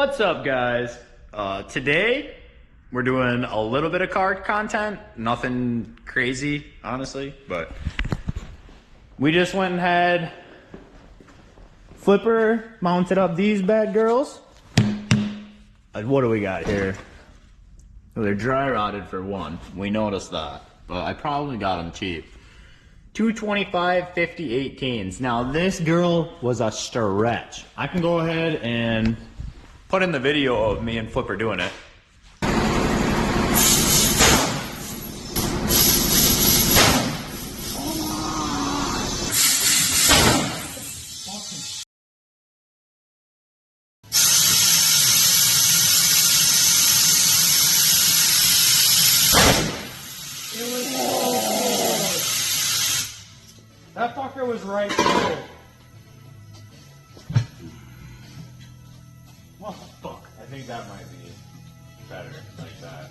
What's up, guys? Today we're doing a little bit of car content, nothing crazy, honestly, but we just went and had Flipper mounted up these bad girls. What do we got here? Well, they're dry rotted for one. We noticed that, but I probably got them cheap. 225 50 18s. Now this girl was a stretch. I can go ahead and put in the video of me and Flipper doing it. That fucker was right there. What the fuck? I think that might be better, like that.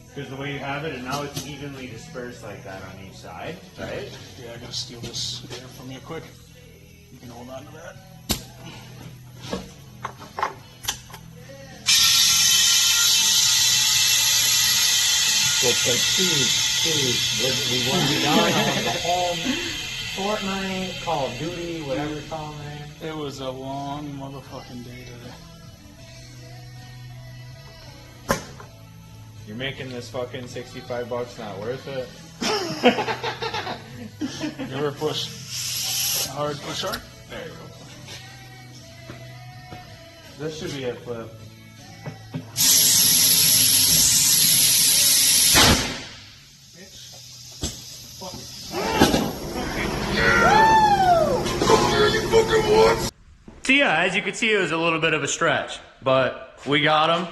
Because the way you have it, and now it's evenly dispersed like that on each side, right? Yeah, I gotta steal this here from you quick. You can hold on to that. Looks like we want to be done on the home Fortnite, Call of Duty, whatever it's called, man. It was a long motherfucking day today. You're making this fucking $65 not worth it. You ever push hard, push hard? There you go. This should be a Flip. So yeah, as you can see, it was a little bit of a stretch, but we got them.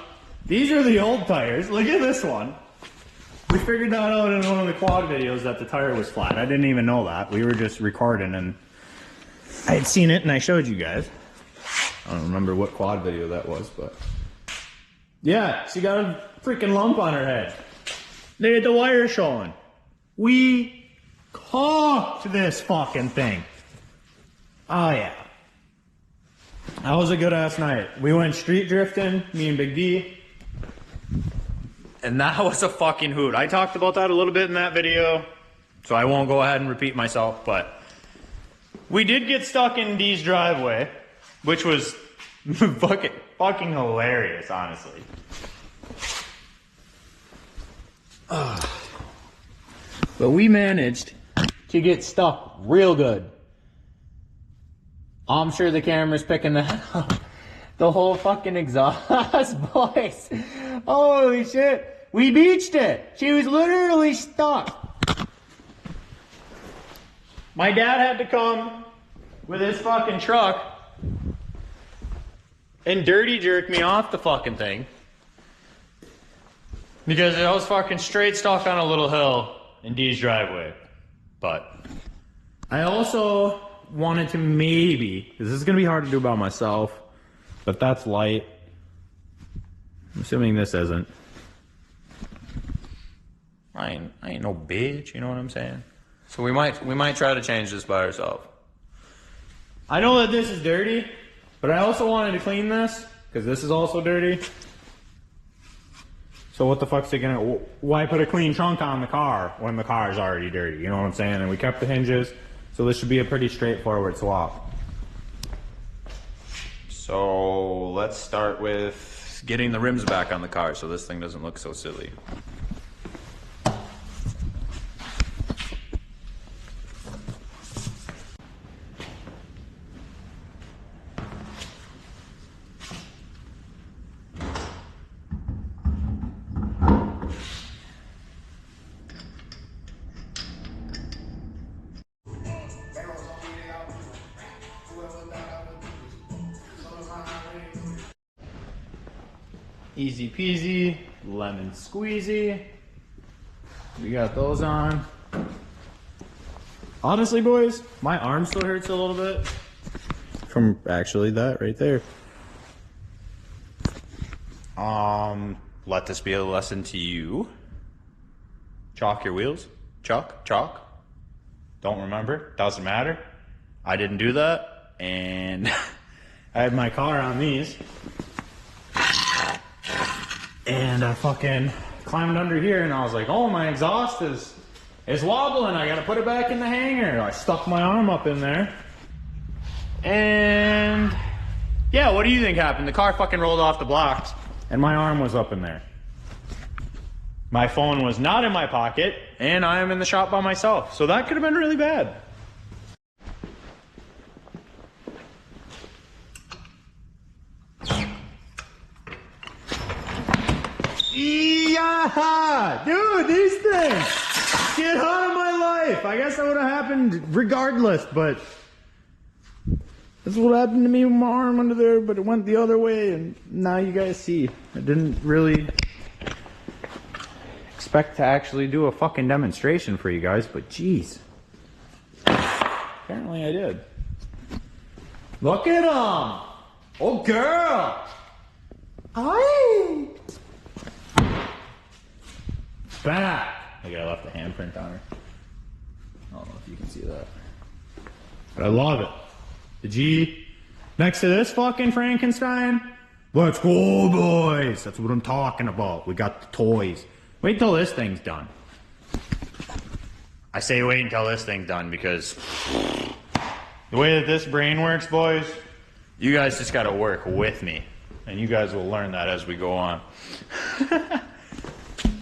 These are the old tires. Look at this one. We figured that out in one of the quad videos that the tire was flat. I didn't even know that. We were just recording and I had seen it and I showed you guys. I don't remember what quad video that was, but yeah, she got a freaking lump on her head. They had the wire showing. We cocked this fucking thing. Oh yeah. That was a good ass night. We went street drifting, me and Big D. And that was a fucking hoot. I talked about that a little bit in that video, so I won't go ahead and repeat myself, but we did get stuck in D's driveway, which was fucking hilarious, honestly. But we managed to get stuck real good. I'm sure the camera's picking that up. The whole fucking exhaust voice. Holy shit. We beached it. She was literally stuck. My dad had to come with his fucking truck and dirty jerk me off the fucking thing. Because I was fucking straight stuck on a little hill in D's driveway. But I also wanted to maybe, because this is going to be hard to do by myself, but that's light. I'm assuming this isn't. I ain't no bitch, you know what I'm saying? So we might try to change this by ourselves. I know that this is dirty, but I also wanted to clean this, because this is also dirty. So what the fuck's it gonna, why put a clean trunk on the car when the car is already dirty, you know what I'm saying? And we kept the hinges. So this should be a pretty straightforward swap. So let's start with getting the rims back on the car so this thing doesn't look so silly. Easy peasy, lemon squeezy. We got those on. Honestly, boys, my arm still hurts a little bit from actually that right there. Let this be a lesson to you. Chalk your wheels. Chalk. Don't remember. Doesn't matter. I didn't do that. And I had my car on these. And I fucking climbed under here and I was like, oh, my exhaust is wobbling. I gotta put it back in the hanger. I stuck my arm up in there. And yeah, what do you think happened? The car fucking rolled off the blocks and my arm was up in there. My phone was not in my pocket and I am in the shop by myself. So that could have been really bad. Yeah, dude, these things get out of my life. I guess that would have happened regardless, but this is what happened to me with my arm under there, but it went the other way, and now you guys see. I didn't really expect to actually do a fucking demonstration for you guys, but jeez. Apparently I did. Look at him! Oh, girl! Hi! Back! I left a handprint on her. I don't know if you can see that. But I love it. The G next to this fucking Frankenstein. Let's go, boys! That's what I'm talking about. We got the toys. Wait till this thing's done. I say wait until this thing's done because the way that this brain works, boys, you guys just gotta work with me. And you guys will learn that as we go on.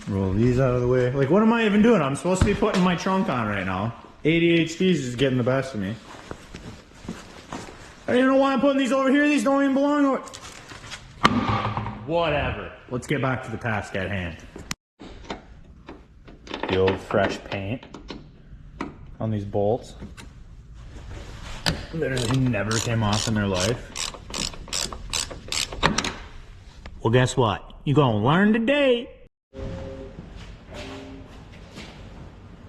Roll these out of the way. Like, what am I even doing? I'm supposed to be putting my trunk on right now. ADHD's just getting the best of me. I don't even know why I'm putting these over here. These don't even belong over... Whatever. Let's get back to the task at hand. The old fresh paint on these bolts. Literally never came off in their life. Well, guess what? You're gonna learn today.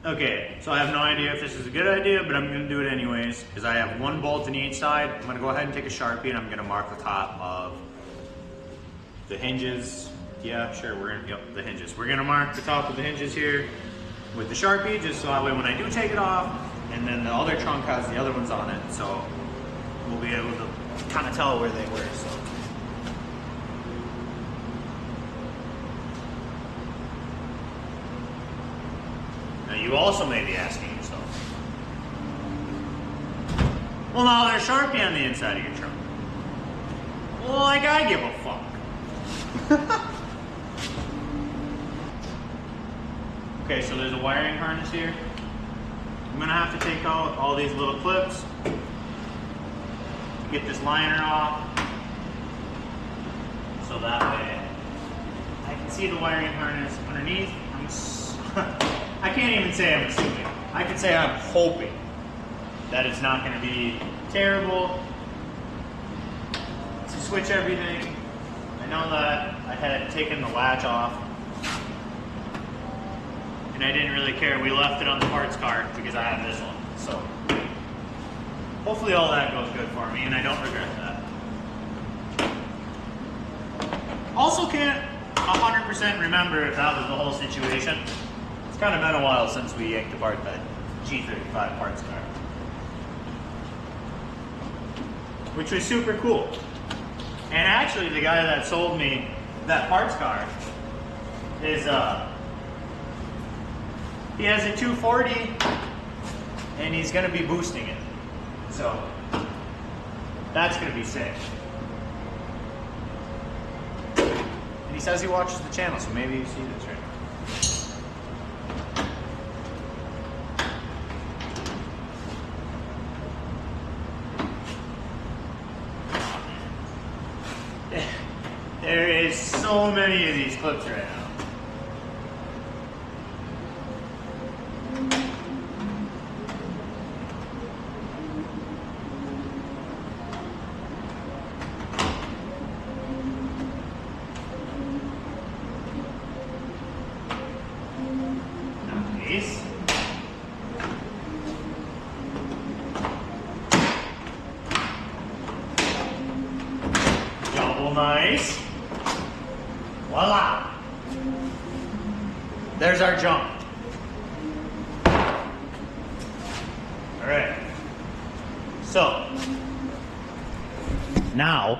Okay, so I have no idea if this is a good idea, but I'm going to do it anyways, because I have one bolt in each side. I'm going to go ahead and take a Sharpie and I'm going to mark the top of the hinges. Yeah, sure, yep, the hinges. We're going to mark the top of the hinges here with the Sharpie, just so that way when I do take it off, and then the other trunk has the other ones on it, so we'll be able to kind of tell where they were, so. You also may be asking yourself, well, now there's Sharpie on the inside of your trunk. Well, like I give a fuck. Okay, so there's a wiring harness here. I'm gonna have to take out all these little clips, get this liner off, so that way I can see the wiring harness underneath. I can't even say I'm assuming. I can say I'm hoping that it's not going to be terrible to switch everything. I know that I had taken the latch off and I didn't really care. We left it on the parts cart because I have this one. So hopefully all that goes good for me and I don't regret that. Also can't 100% remember if that was the whole situation. It's kind of been a while since we yanked apart that G35 parts car, which was super cool. And actually the guy that sold me that parts car is he has a 240 and he's gonna be boosting it, so that's gonna be sick. And he says he watches the channel, so maybe you see this right now. There is so many of these clips right now. Nice. Double nice. Voila! There's our jump. Alright. So, Now,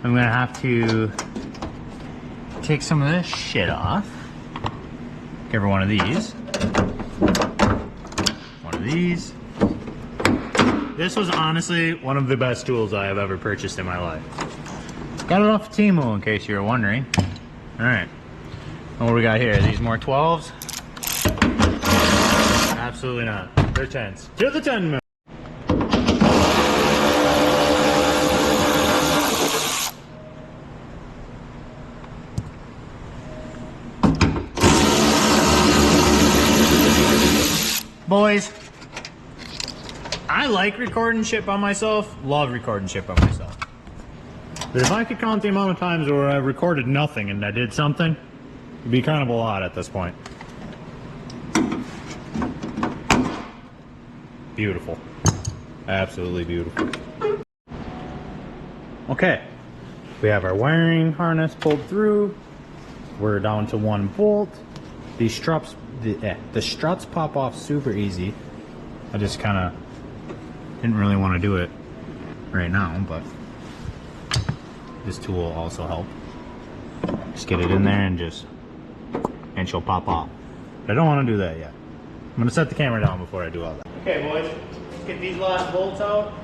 I'm gonna have to take some of this shit off. Give her one of these. One of these. This was honestly one of the best tools I have ever purchased in my life. Got it off of Temu, in case you were wondering. Alright. And what we got here? Are these more 12s? Absolutely not. They're 10s. To the 10 mil. Boys, I like recording shit by myself, love recording shit by myself. But if I could count the amount of times where I recorded nothing and I did something, it'd be kind of a lot at this point. Beautiful. Absolutely beautiful. Okay. We have our wiring harness pulled through. We're down to 1 bolt. These struts, the struts pop off super easy. I just kind of didn't really want to do it right now, but this tool will also help. Just get it in there and and she'll pop off. But I don't want to do that yet. I'm going to set the camera down before I do all that. Okay, boys, let's get these last bolts out.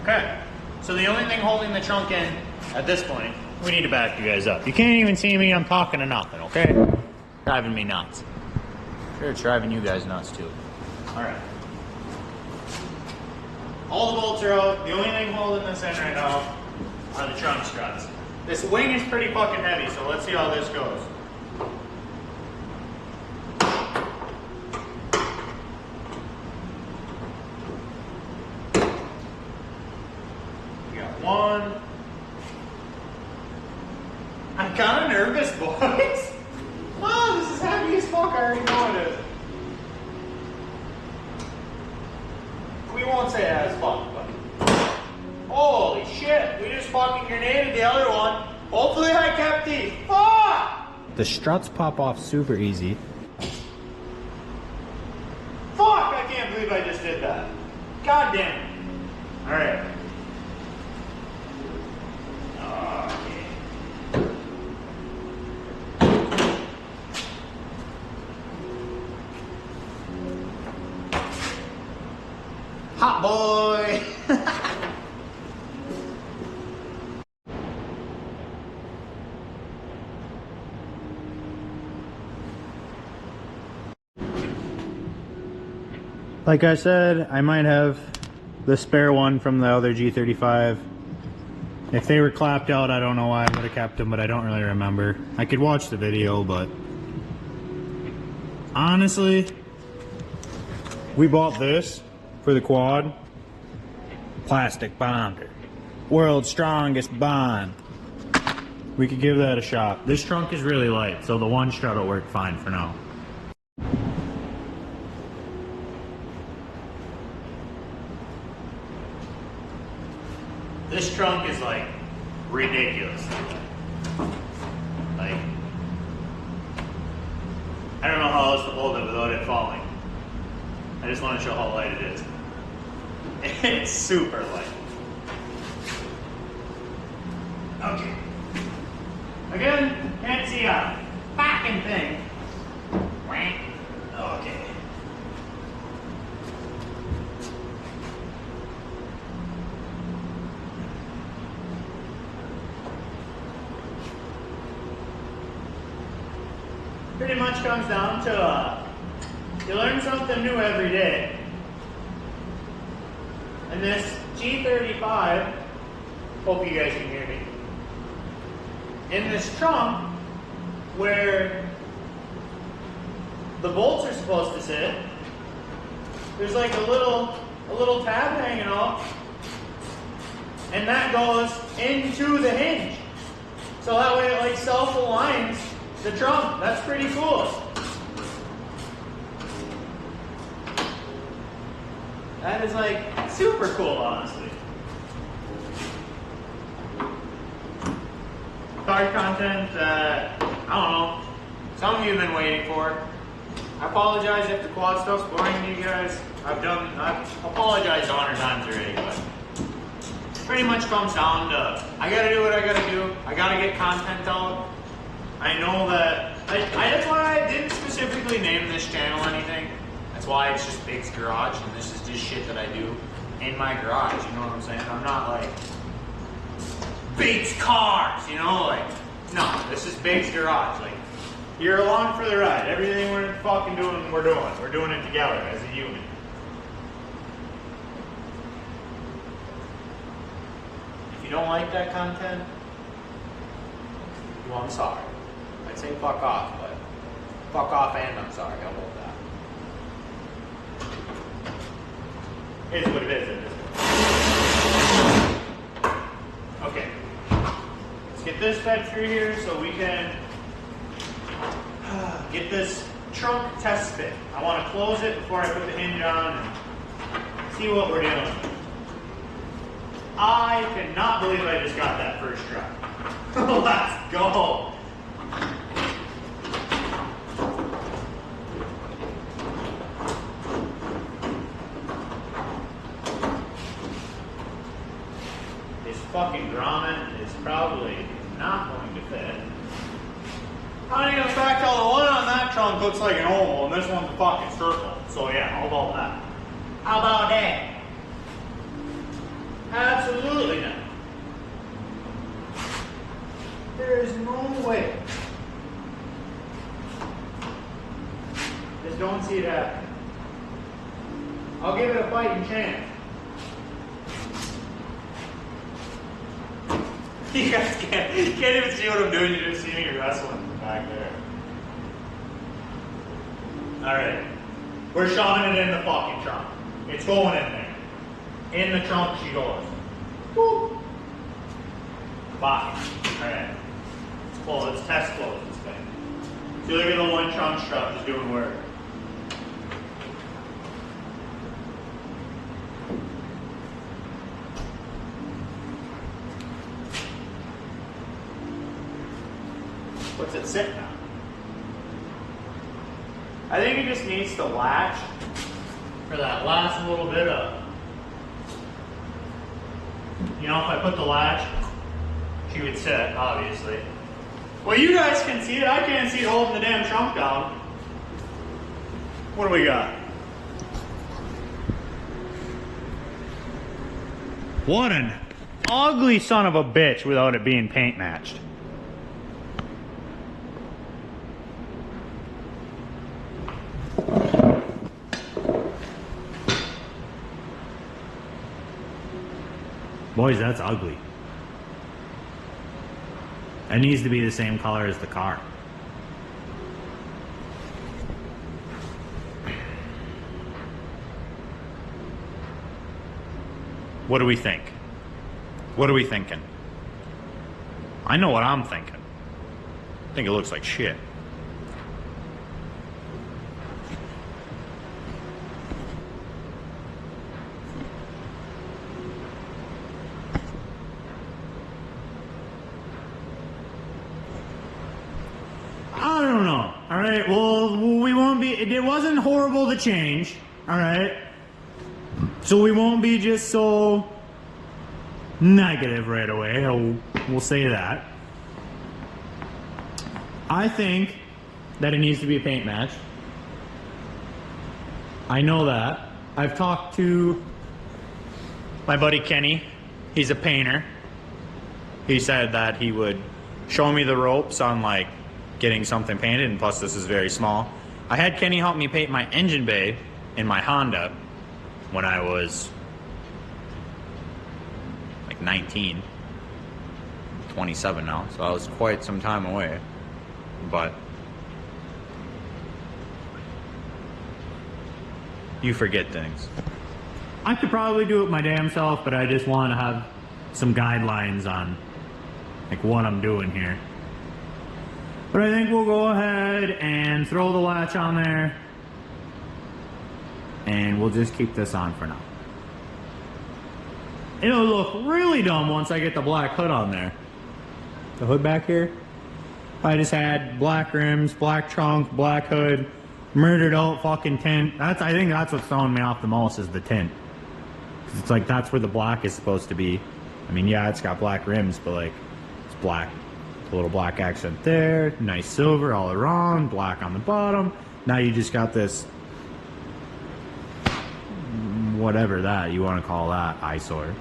Okay, so the only thing holding the trunk in at this point, we need to back you guys up. You can't even see me, I'm talking to nothing, okay? Driving me nuts. Sure, it's driving you guys nuts too. Alright. All the bolts are out. The only thing holding this in right now are the trunk struts. This wing is pretty fucking heavy, so let's see how this goes. One. I'm kind of nervous, boys. Oh, this is heavy as fuck. I already know it is. We won't say it as fuck, but holy shit! We just fucking grenaded the other one. Hopefully, I kept these. Fuck! The struts pop off super easy. Fuck! I can't believe I just did that. God damn it! All right. Hot boy! Like I said, I might have the spare one from the other G35. If they were clapped out, I don't know why I would have kept them, but I don't really remember. I could watch the video, but honestly, we bought this for the quad. Plastic bonder. World's strongest bond. We could give that a shot. This trunk is really light, so the one strut will work fine for now. This trunk is like ridiculous. Like, I don't know how else to hold it without it falling. I just want to show how light it is. It's super light. Okay. Again, can't see a fucking thing. Okay. comes down to you learn something new every day. And this G35, hope you guys can hear me, in this trunk where the bolts are supposed to sit, there's like a little tab hanging off, and that goes into the hinge. So that way it like self-aligns the trunk. That's pretty cool. That is like super cool, honestly. Card content that, I don't know, some of you have been waiting for. I apologize if the quad stuff's boring to you guys. I've apologized 100 times already, but pretty much comes down to, I gotta do what I gotta do. I gotta get content out. I know that, that's why I didn't specifically name this channel anything. That's why it's just Big's Garage, and this is just shit that I do in my garage, you know what I'm saying? I'm not like, Big's Cars, you know, like, no, this is Big's Garage. Like, you're along for the ride. Everything we're fucking doing, we're doing. We're doing it together as a unit. If you don't like that content, well, I'm sorry. I'd say fuck off, but fuck off and I'm sorry. How about that? It is what it is at this point. Okay. Let's get this fed through here so we can get this trunk test fit. I want to close it before I put the hinge on and see what we're dealing with. I cannot believe I just got that first try. Let's go. This fucking grommet is probably not going to fit. Not even the fact how the one on that trunk looks like an oval and this one's a fucking circle. So yeah, how about that? How about that? Absolutely not. There is no way. Just don't see it happen. I'll give it a fighting chance. You guys can't even see what I'm doing, you just see me wrestling back there. Alright. We're shoving it in the fucking trunk. It's going in there. In the trunk she goes. Woo. Bye. Alright. Let's close. Let's test close this thing. See, look at the one trunk strap is doing work. What's it sitting on? I think it just needs to latch for that last little bit of, you know, if I put the latch, she would sit, obviously. Well, you guys can see it. I can't see it holding the damn trunk down. What do we got? What an ugly son of a bitch without it being paint matched. Boys, that's ugly. It needs to be the same color as the car. What do we think? What are we thinking? I know what I'm thinking. I think it looks like shit. I don't know. All right. Well, we won't be. It wasn't horrible to change. All right. So we won't be just so negative right away. We'll say that. I think that it needs to be paint matched. I know that. I've talked to my buddy Kenny. He's a painter. He said that he would show me the ropes on like getting something painted, and plus this is very small. I had Kenny help me paint my engine bay in my Honda when I was like 19, 27 now, so I was quite some time away, but you forget things. I could probably do it my damn self, but I just want to have some guidelines on like what I'm doing here. But I think we'll go ahead and throw the latch on there, and we'll just keep this on for now. It'll look really dumb once I get the black hood on there. The hood back here, I just had black rims, black trunk, black hood, murdered out fucking tint. I think that's what's throwing me off the most is the tint. It's like that's where the black is supposed to be. I mean, yeah, it's got black rims, but like it's black. A little black accent there, nice silver all around, black on the bottom. Now you just got this, whatever that you want to call that, eyesore.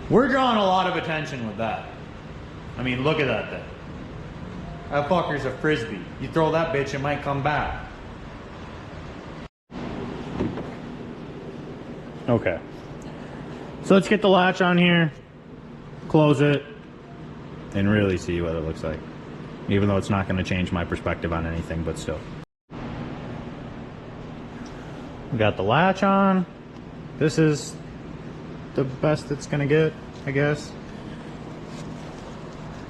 We're drawing a lot of attention with that. I mean, look at that thing. That fucker's a frisbee. You throw that bitch, it might come back. Okay. So let's get the latch on here, close it, and really see what it looks like. Even though it's not going to change my perspective on anything, but still. We got the latch on. This is the best it's going to get, I guess.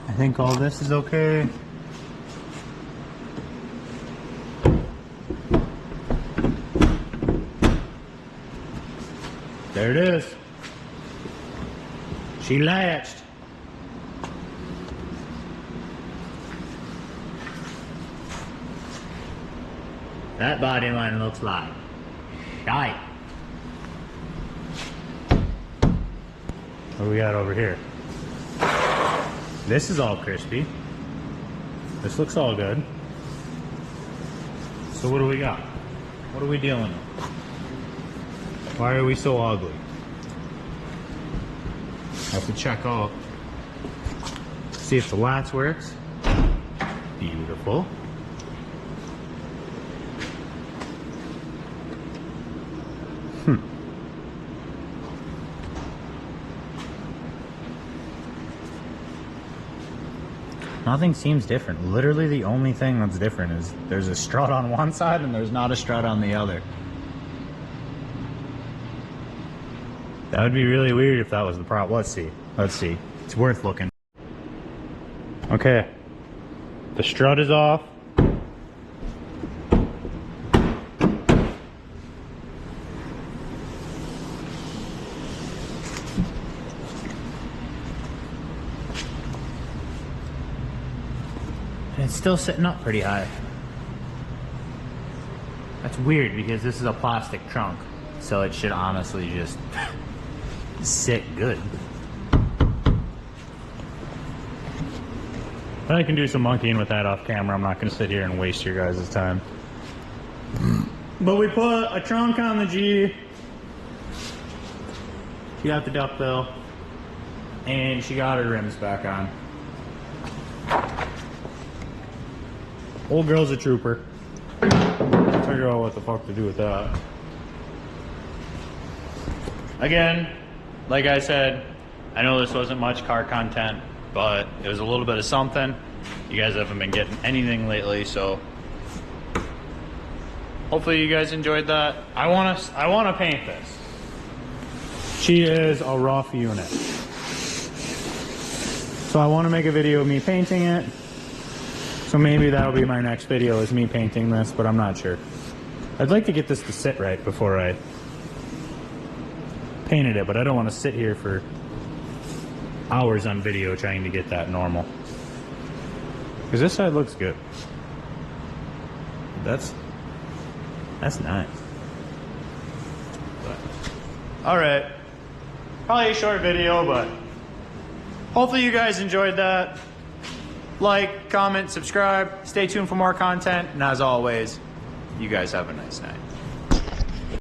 I think all this is okay. There it is. She latched. That body line looks like tight. What do we got over here? This is all crispy. This looks all good. So what do we got? What are we dealing with? Why are we so ugly? Have to check out. See if the latch works. Beautiful. Nothing seems different. Literally the only thing that's different is there's a strut on one side and there's not a strut on the other. That would be really weird if that was the problem. Let's see. Let's see. It's worth looking. Okay. The strut is off. It's still sitting up pretty high. That's weird because this is a plastic trunk, so it should honestly just sit good. But I can do some monkeying with that off camera. I'm not going to sit here and waste your guys' time. But we put a trunk on the G. She got the duckbill, and she got her rims back on. Old girl's a trooper. Figure out what the fuck to do with that. Again, like I said, I know this wasn't much car content, but it was a little bit of something. You guys haven't been getting anything lately, so hopefully you guys enjoyed that. I wanna paint this. She is a rough unit. So I want to make a video of me painting it. So maybe that'll be my next video, is me painting this, but I'm not sure. I'd like to get this to sit right before I painted it, but I don't want to sit here for hours on video trying to get that normal. Because this side looks good. That's nice. Alright. Probably a short video, but hopefully you guys enjoyed that. Like, comment, subscribe, stay tuned for more content, and as always, you guys have a nice night.